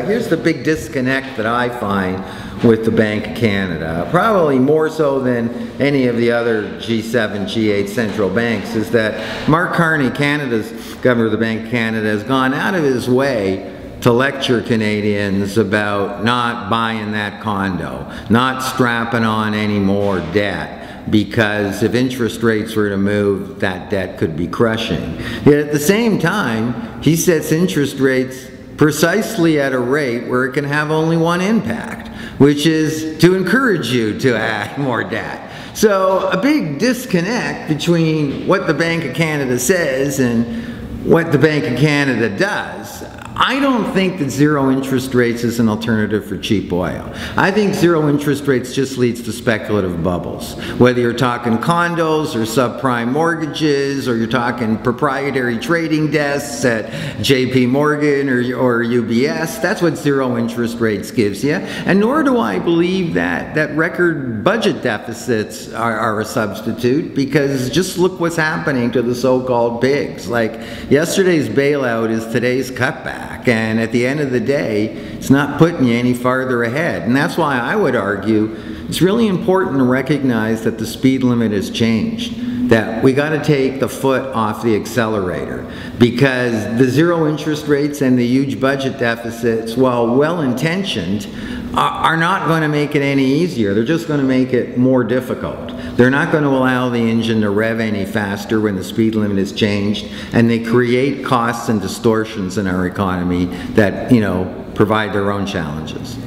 Here's the big disconnect that I find with the Bank of Canada, probably more so than any of the other G7, G8 central banks, is that Mark Carney, Canada's governor of the Bank of Canada, has gone out of his way to lecture Canadians about not buying that condo, not strapping on any more debt, because if interest rates were to move, that debt could be crushing. Yet at the same time, he sets interest rates precisely at a rate where it can have only one impact, which is to encourage you to add more debt. So a big disconnect between what the Bank of Canada says and what the Bank of Canada does. I don't think that zero interest rates is an alternative for cheap oil. I think zero interest rates just leads to speculative bubbles. Whether you're talking condos or subprime mortgages, or you're talking proprietary trading desks at JP Morgan or UBS, that's what zero interest rates gives you. And nor do I believe that record budget deficits are a substitute, because just look what's happening to the so-called bigs. Like yesterday's bailout is today's cutback. And at the end of the day, it's not putting you any farther ahead. And that's why I would argue it's really important to recognize that the speed limit has changed, that we got to take the foot off the accelerator, because the zero interest rates and the huge budget deficits, while well-intentioned, are not going to make it any easier. They're just going to make it more difficult. They're not going to allow the engine to rev any faster when the speed limit is changed, and they create costs and distortions in our economy that, provide their own challenges.